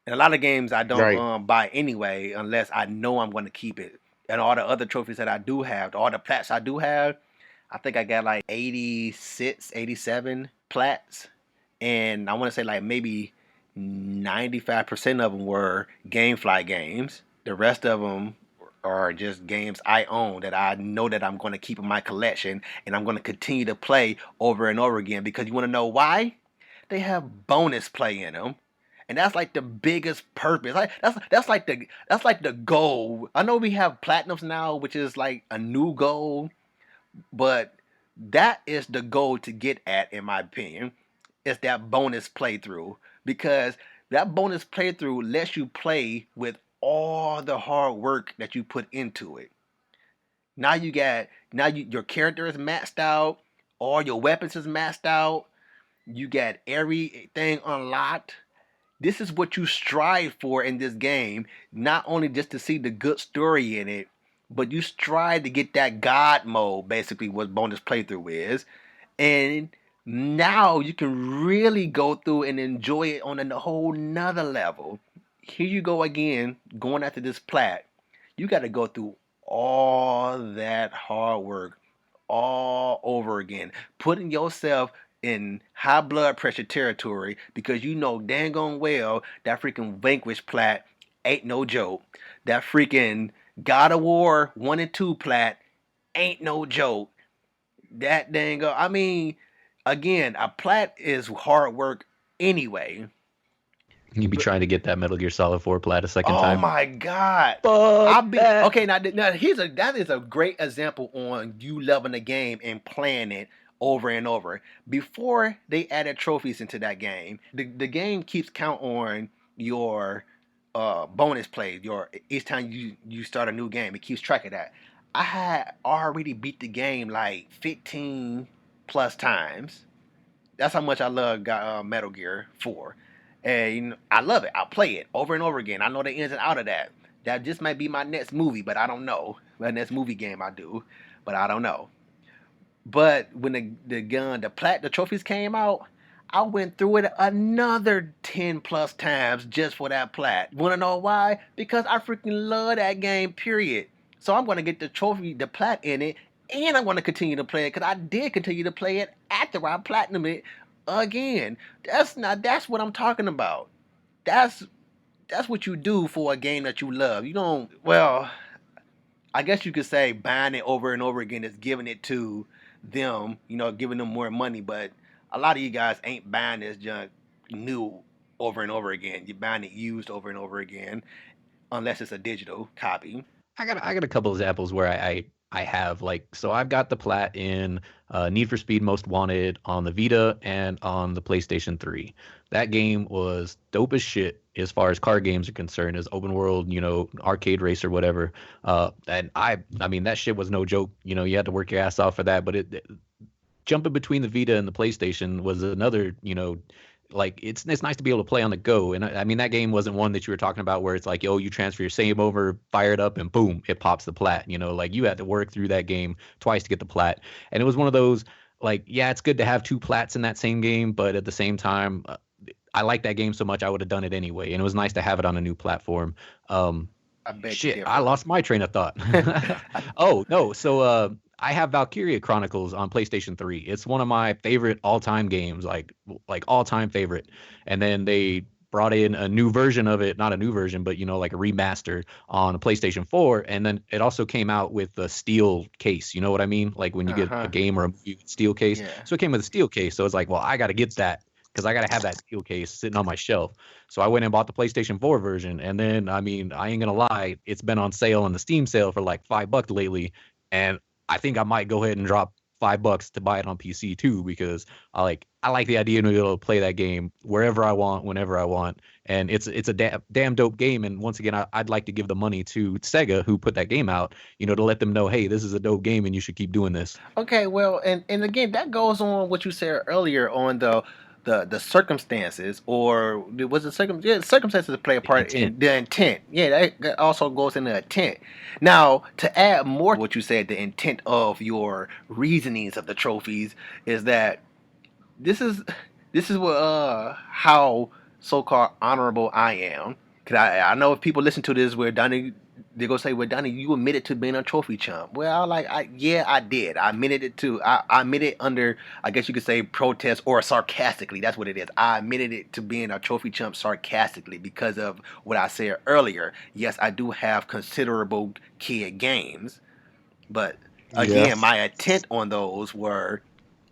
And a lot of games I don't Right. buy anyway unless I know I'm gonna keep it. And all the other trophies that I do have, all the plats I do have, I think I got like 86, 87 plats. And I want to say like maybe 95% of them were GameFly games. The rest of them are just games I own that I know that I'm going to keep in my collection and I'm going to continue to play over and over again because you want to know why? They have bonus play in them. And that's like the biggest purpose. Like that's like the goal. I know we have platinums now, which is like a new goal, but that is the goal to get at, in my opinion. It's that bonus playthrough because that bonus playthrough lets you play with all the hard work that you put into it. Your character is maxed out, all your weapons is maxed out, you got everything unlocked. This is what you strive for in this game, not only just to see the good story in it, but you strive to get that God mode, basically what bonus playthrough is. And now you can really go through and enjoy it on a whole nother level. Here you go again, going after this plat. You got to go through all that hard work all over again, putting yourself in high blood pressure territory because you know dang on well that freaking Vanquish plat ain't no joke. That freaking God of War 1 and 2 plat ain't no joke. That dang, I mean, again, a plat is hard work anyway. You'd be trying to get that Metal Gear Solid 4 plat a second Oh time. my God. Fuck I'll be that. okay. Now that is a great example on you loving the game and playing it over and over. Before they added trophies into that game, the game keeps count on your bonus plays. Your each time you start a new game, it keeps track of that. I had already beat the game like 15 plus times. That's how much I love Metal Gear 4. And you know, I love it. I play it over and over again. I know the ins and out of that. That just might be my next movie, but I don't know. My next movie game I do, but I don't know. But when the trophies came out, I went through it another 10 plus times just for that plat. Wanna know why? Because I freaking love that game, period. So I'm gonna get the plat in it, and I'm gonna continue to play it because I did continue to play it after I platinum it again. That's what I'm talking about. That's that's what you do for a game that you love. You don't well, I guess you could say buying it over and over again is giving it to them, giving them more money. But a lot of you guys ain't buying this junk new over and over again. You're buying it used over and over again, unless it's a digital copy. I got a couple examples where I have so I've got the plat in Need for Speed Most Wanted on the Vita and on the PlayStation 3. That game was dope as shit as far as car games are concerned, as open world, arcade race or whatever. And I mean that shit was no joke. You had to work your ass off for that, but jumping between the Vita and the PlayStation was another, it's nice to be able to play on the go. And I mean that game wasn't one that you were talking about where it's like, oh, you transfer your save over, fire it up, and boom, it pops the plat. Like you had to work through that game twice to get the plat. And it was one of those yeah, it's good to have two plats in that same game, but at the same time, I like that game so much I would have done it anyway. And it was nice to have it on a new platform. I beg to Shit, differ. I lost my train of thought. Oh no, so I have Valkyria Chronicles on PlayStation 3. It's one of my favorite all-time games, like all-time favorite. And then they brought in a new version of it, not a new version, but like a remaster on a PlayStation 4. And then it also came out with a steel case. You know what I mean? Like when you get a game or a movie with steel case. Yeah. So it came with a steel case. So it's like, well, I got to get that because I got to have that steel case sitting on my shelf. So I went and bought the PlayStation 4 version. And then, I mean, I ain't going to lie, it's been on sale on the Steam sale for like $5 lately. And I think I might go ahead and drop $5 to buy it on PC too, because I like the idea of being able to play that game wherever I want, whenever I want, and it's a damn dope game. And once again, I'd like to give the money to Sega who put that game out, to let them know, hey, this is a dope game and you should keep doing this. Okay, well, and again, that goes on what you said earlier on the circumstances, or was it circumstances play a part in the intent. Yeah, that also goes in the intent. Now, to add more to what you said, the intent of your reasonings of the trophies is that this is what how so-called honorable I am. Cause I know if people listen to this where Donnie, they're gonna say, well, Donnie, you admitted to being a trophy chump. Well, yeah, I did. I admitted it too. I admitted under, I guess you could say, protest or sarcastically. That's what it is. I admitted it to being a trophy chump sarcastically because of what I said earlier. Yes, I do have considerable kid games, but again, my intent on those were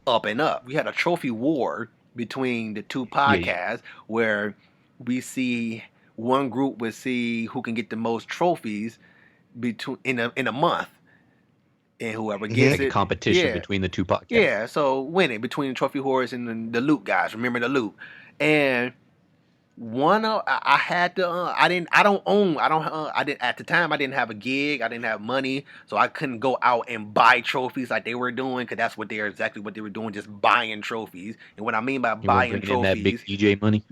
up and up. We had a trophy war between the two podcasts where we see one group would see who can get the most trophies between in a month, and whoever gets like it, a competition between the two podcasts. Yeah, so winning between the trophy whores and the loot guys. Remember the loot, and one of I had to I didn't I don't own I don't I didn't at the time I didn't have a gig, I didn't have money, so I couldn't go out and buy trophies like they were doing, because that's what they're exactly what they were doing, just buying trophies. And what I mean by buying trophies, in that big DJ money.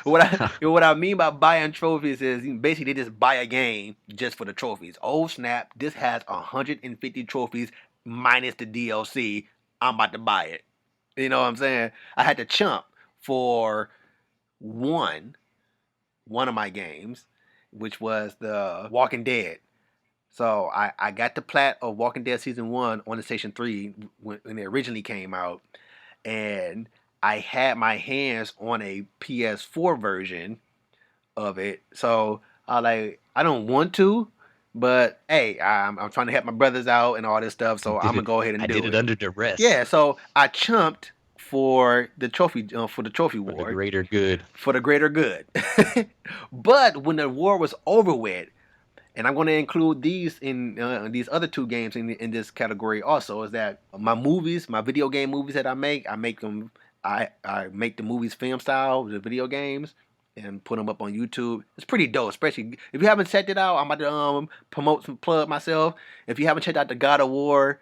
what I mean by buying trophies is basically they just buy a game just for the trophies. Oh snap, this has 150 trophies minus the DLC, I'm about to buy it. You know what I'm saying? I had to chump for one of my games, which was the Walking Dead. So I got the plat of Walking Dead Season 1 on the Station 3 when it originally came out. And I had my hands on a PS4 version of it. So I don't want to, but hey, I'm trying to help my brothers out and all this stuff. So I'm going to go ahead and do it. I did it under duress. Yeah, so I chumped for the trophy war. For the greater good. For the greater good. But when the war was over with, and I'm going to include these in these other two games in this category also, is that my movies, my video game movies that I make them. I make the movies film style, the video games, and put them up on YouTube. It's pretty dope, especially if you haven't checked it out. I'm about to plug myself. If you haven't checked out the God of War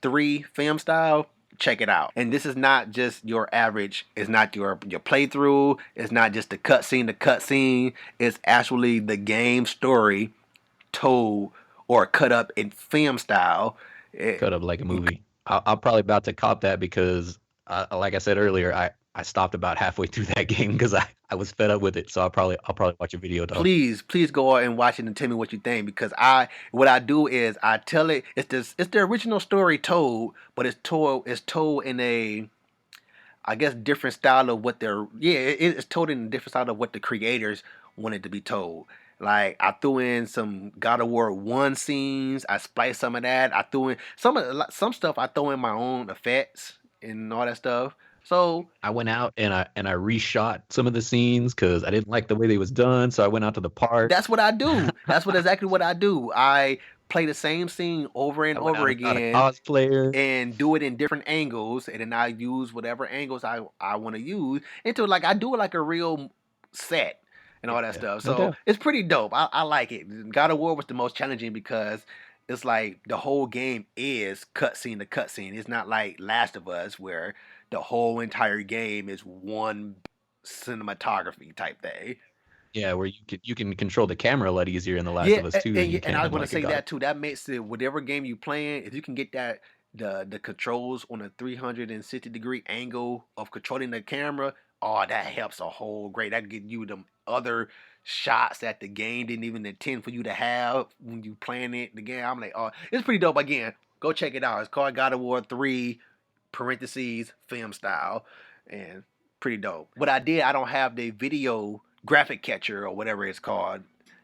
3 film style, check it out. And this is not just your average, it's not your playthrough, it's not just the cutscene, it's actually the game story told or cut up in film style. Cut up like a movie. I'm probably about to cop that because, like I said earlier, I stopped about halfway through that game because I was fed up with it. So I'll probably watch a video. Dog. Please go out and watch it and tell me what you think, because what I do is I tell it. It's the original story told, but it's told in a, I guess, different style of what they're. Yeah, it's told in a different style of what the creators wanted to be told. Like I threw in some God of War 1 scenes. I spliced some of that. I threw in some stuff. I throw in my own effects and all that stuff. So I went out and I reshot some of the scenes because I didn't like the way they was done. So I went out to the park. That's what I do. That's exactly what I do. I play the same scene over and over again, cosplayer, and do it in different angles, and then I use whatever angles I want to use until like I do it like a real set and all that stuff. So it's pretty dope. I like it. God of War was the most challenging because it's like the whole game is cutscene to cutscene. It's not like Last of Us where the whole entire game is one cinematography type thing. Yeah, where you can control the camera a lot easier in the Last of Us too. And I was going to say that too. That makes it, whatever game you playing, if you can get that the controls on a 360-degree angle of controlling the camera, oh, that helps a whole great. That get you them other shots that the game didn't even intend for you to have when you playing it. The game, I'm like, oh, it's pretty dope. Again, Go check it out. It's called God of War 3 parentheses film style, and pretty dope. What I did, I don't have the video graphic catcher or whatever it's called,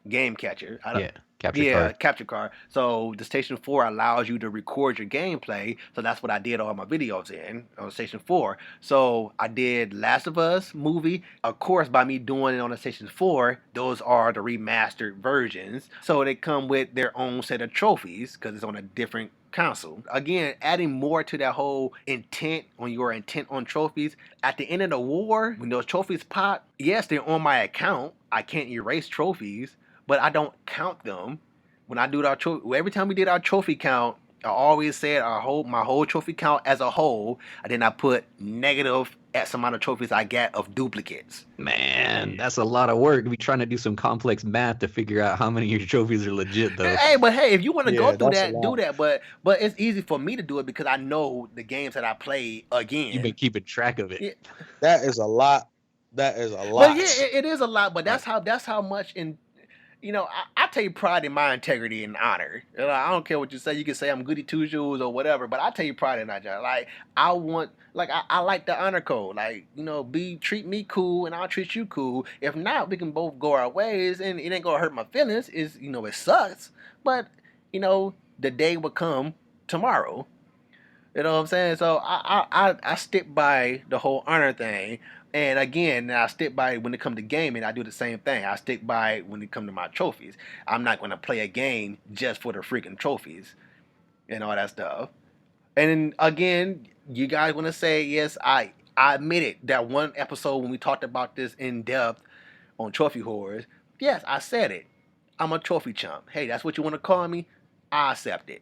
game catcher. Yeah, capture Yeah, card. capture card. So the Station 4 allows you to record your gameplay. So that's what I did all my videos in on Station 4. So I did Last of Us movie. Of course, by me doing it on the Station 4, those are the remastered versions. So they come with their own set of trophies because it's on a different console. Again, adding more to that whole intent on trophies. At the end of the war, when those trophies pop, yes, they're on my account. I can't erase trophies, but I don't count them. When I do our trophy, every time we did our trophy count, I always said my whole trophy count as a whole. I did not put negative X amount of trophies I get of duplicates. Man, that's a lot of work. We trying to do some complex math to figure out how many of your trophies are legit, though. Hey, if you want to go through that's a that, lot. do that. But it's easy for me to do it because I know the games that I play again. You've been keeping track of it. Yeah. That is a lot. That is a lot. But yeah, it is a lot. But that's how much in. I take pride in my integrity and honor. I don't care what you say. You can say I'm goody two shoes or whatever, but I take pride in that job. Like I like the honor code. Like treat me cool and I'll treat you cool. If not, we can both go our ways, and it ain't gonna hurt my feelings. It sucks, but the day will come tomorrow. You know what I'm saying? So I stick by the whole honor thing. And again, I stick by when it comes to gaming. I do the same thing. I stick by when it comes to my trophies. I'm not going to play a game just for the freaking trophies and all that stuff. And then, again, you guys want to say, yes, I admitted that one episode when we talked about this in depth on Trophy Horrors. Yes, I said it. I'm a trophy chump. Hey, that's what you want to call me? I accept it.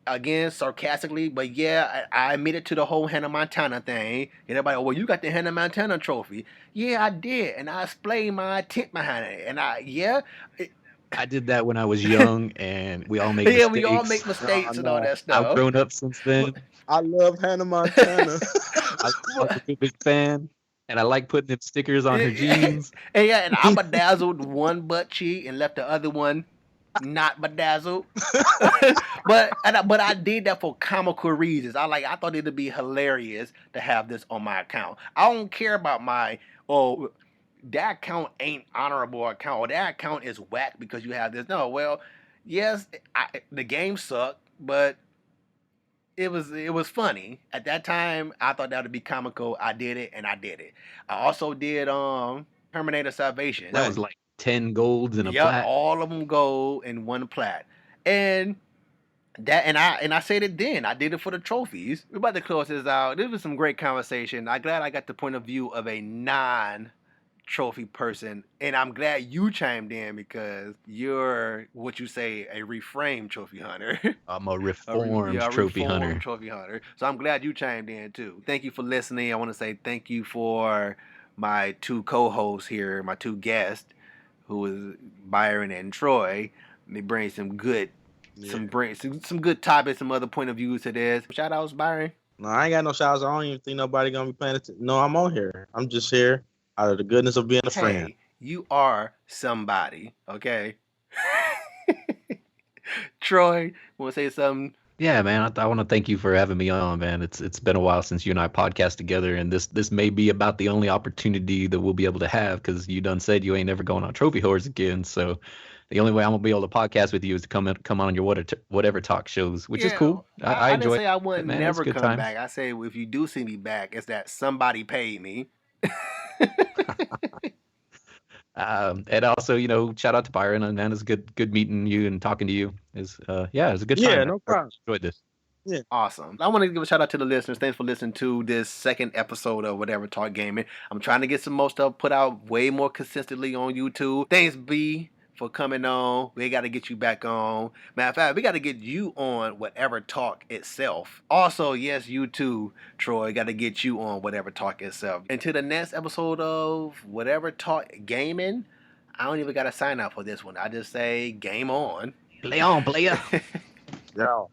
Again, sarcastically, but yeah, I admitted to the whole Hannah Montana thing. And everybody, well, you got the Hannah Montana trophy. Yeah, I did, and I explained my intent behind it. And I did that when I was young, and we all make mistakes. we all make mistakes and all that stuff. I've grown up since then. I love Hannah Montana. I'm a big fan, and I like putting them stickers on her jeans. And I bedazzled one butt cheek and left the other one not bedazzled. but I did that for comical reasons. I thought it'd be hilarious to have this on my account. I don't care about that account ain't honorable account, or that account is whack because you have this. No, well, yes, the game sucked, but it was funny. At that time, I thought that would be comical. I did it, and I did it. I also did Terminator Salvation. That was like 10 golds and a plat. All of them gold and one plat. And I said it then. I did it for the trophies. We're about to close this out. This was some great conversation. I'm glad I got the point of view of a non-trophy person. And I'm glad you chimed in because you're, what you say, a reframed trophy hunter. I'm a reformed trophy hunter. So I'm glad you chimed in too. Thank you for listening. I want to say thank you for my two co-hosts here, my two guests, who is Byron and Troy. They bring some good, some good topics, some other point of views to this. Shout outs, Byron. No, I ain't got no shout outs. I don't even think nobody gonna be paying attention. No, I'm on here. I'm just here out of the goodness of being a friend. You are somebody, okay? Troy, want to say something? Yeah, man. I want to thank you for having me on, man. It's been a while since you and I podcast together, and this may be about the only opportunity that we'll be able to have because you done said you ain't never going on Trophy Horrors again. So the only way I'm gonna be able to podcast with you is to come on your whatever talk shows, which is cool. I enjoy. I didn't say I wouldn't never come time back. I say if you do see me back, it's that somebody paid me. And also, shout out to Byron, and man, it's good meeting you and talking to you. It was a good time. Yeah, no problem. I enjoyed this. Yeah. Awesome. I want to give a shout out to the listeners. Thanks for listening to this second episode of Whatever Talk Gaming. I'm trying to get some more stuff put out way more consistently on YouTube. Thanks, B, for coming on. We got to get you back on. Matter of fact, we got to get you on Whatever Talk itself. Also, yes, you too, Troy. Got to get you on Whatever Talk itself. Until the next episode of Whatever Talk Gaming, I don't even got to sign up for this one. I just say game on. Play on, player. Yeah.